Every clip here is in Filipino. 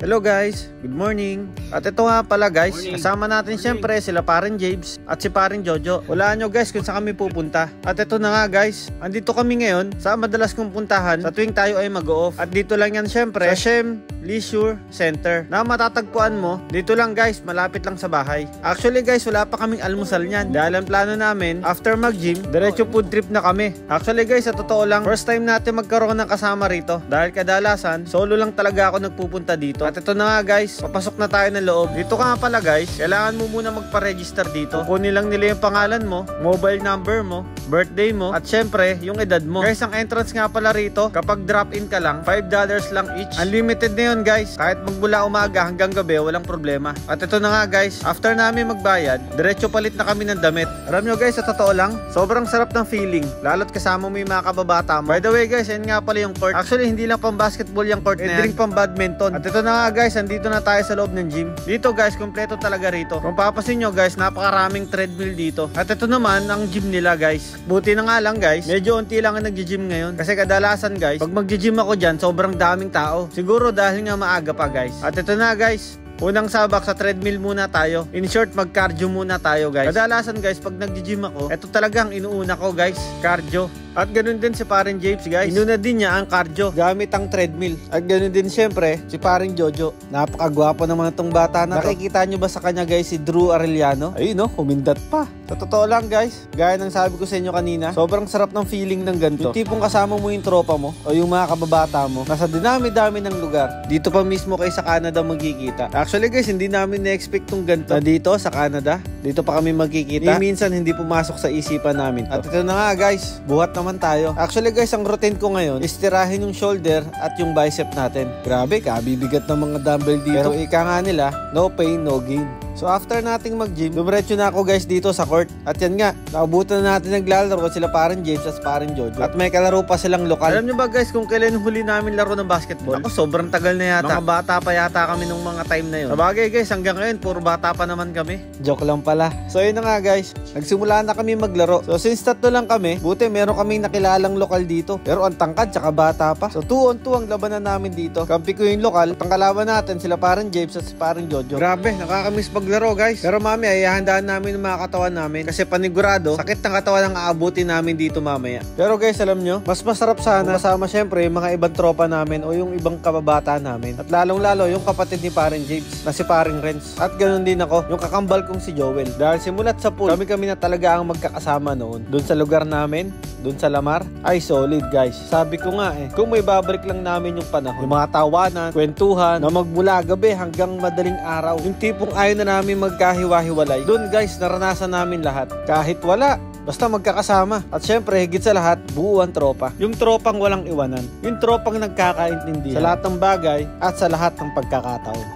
Hello guys, good morning. At ito nga pala guys, kasama natin syempre sila paring James at si paring Jojo. Walaan nyo guys kung saan kami pupunta. At ito na nga guys, andito kami ngayon sa madalas kong puntahan sa tuwing tayo ay mag-off. At dito lang yan syempre sa Shem Leisure Center na matatagpuan mo. Dito lang guys, malapit lang sa bahay. Actually guys, wala pa kaming almusal niyan. Dahil ang plano namin, after mag-gym, diretso food trip na kami. Actually guys, sa totoo lang, first time natin magkaroon ng kasama rito. Dahil kadalasan, solo lang talaga ako nagpupunta dito. At ito na nga guys, papasok na tayo ng loob. Dito ka nga pala guys, kailangan mo muna magpa-register dito. Kunin lang nila yung pangalan mo, mobile number mo, birthday mo, at syempre, yung edad mo. Guys, ang entrance nga pala rito, kapag drop-in ka lang, $5 lang each. Unlimited na yun guys, kahit magmula umaga hanggang gabi, walang problema. At ito na nga guys, after namin magbayad, diretso palit na kami ng damit. Alam nyo guys, sa totoo lang, sobrang sarap ng feeling, lalo't kasama mo yung mga kababata mo. By the way guys, yan nga pala yung court. Actually, hindi lang pang basketball yung court na yan, drink pang badminton. At ito na nga guys, andito na tayo sa loob ng gym. Dito guys, kompleto talaga rito. Kung papasin nyo guys, napakaraming treadmill dito. At ito naman, ang gym nila guys. Buti na nga lang guys, medyo unti lang ang nag-gym ngayon. Kasi kadalasan guys, pag mag-gym ako dyan, sobrang daming tao. Siguro dahil nga maaga pa guys. At ito na guys, unang sabak sa treadmill muna tayo. In short, mag-cardio muna tayo guys. Kadalasan guys, pag nag-gym ako, ito talagang inuuna ko guys, cardio. At ganoon din si paring James guys. Inuna din niya ang cardio gamit ang treadmill. At ganoon din syempre si paring Jojo. Napakagwapo naman itong bata na. Nakikita nyo ba sa kanya guys si Drew Arellano? Ayun no, kumindat pa. Sa totoo lang guys, gaya ng sabi ko sa inyo kanina, sobrang sarap ng feeling ng ganito. Yung tipong kasama mo yung tropa mo o yung mga kababata mo, nasa dinami-dami ng lugar. Dito pa mismo kayo sa Canada magkikita. Actually guys, hindi namin na-expect tong ganito. Dito sa Canada, dito pa kami magkikita. Minsan hindi pumasok sa isipan namin to. At ito na nga guys, buhat naman tayo. Actually guys, ang routine ko ngayon is tirahin yung shoulder at yung bicep natin. Grabe, kabibigat ng mga dumbbell dito. Pero ika nga nila, no pain, no gain. So after nating mag-gym, dumiretso na ako guys dito sa court. At yan nga, naubutan na natin naglalaro sila paring James at paring Jojo. At may kalaro pa silang lokal. Alam nyo ba guys kung kailan huli namin laro ng basketball? Ako sobrang tagal na yata. Mga bata pa yata kami nung mga time na yun. Sabagay guys, hanggang ngayon puro bata pa naman kami. Joke lang pala. So yun na nga guys, nagsimula na kami maglaro. So since tatlo lang kami, buti meron kaming nakilalang lokal dito. Pero ang tangkad tsaka bata pa. So 2-on-2 ang labanan namin dito. Kampi ko yung lokal, ang kalaban natin sila paring James at paring Jojo. Grabe, nakakamiss maglaro guys. Pero mami, ay hahandaan namin yung mga katawan namin kasi panigurado, sakit ng katawan ang aabutin namin dito mamaya. Pero guys, alam nyo, mas masarap sana kasama syempre yung mga ibang tropa namin o yung ibang kababata namin. At lalong-lalo yung kapatid ni paring James na si paring Renz. At ganoon din ako, yung kakambal kong si Joel. Dahil simulat sa pool, kami na talaga ang magkakasama noon. Doon sa lugar namin, doon sa Lamar, ay solid guys. Sabi ko nga kung may babalik lang namin yung panahon, yung mga tawanan, kwentuhan, na magmula gabi hanggang madaling araw. Yung tipong ayaw na namin magkahiwa-hiwalay. Doon guys, naranasan namin lahat. Kahit wala, basta magkakasama. At syempre, higit sa lahat, buuan tropa. Yung tropang walang iwanan. Yung tropang nagkakaintindihan sa lahat ng bagay at sa lahat ng pagkakataon.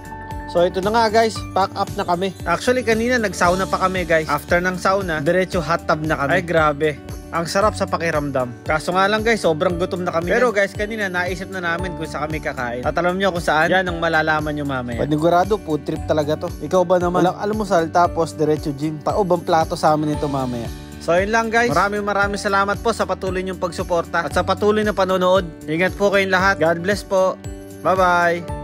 So ito na nga guys, pack up na kami. Actually kanina nag-sauna pa kami guys. After ng sauna, diretso hot tub na kami. Ay grabe, ang sarap sa pakiramdam. Kaso nga lang guys, sobrang gutom na kami. Pero guys, kanina naisip na namin kung saan kami kakain. At alam nyo kung saan? Yan ang malalaman nyo mamaya. Panigurado, food trip talaga to. Ikaw ba naman? Walang almusal tapos diretso gym. Paubang plato sa amin ito mamaya. So yun lang guys, maraming salamat po sa patuloy nyong pagsuporta at sa patuloy na panonood. Ingat po kayong lahat. God bless po. Bye bye.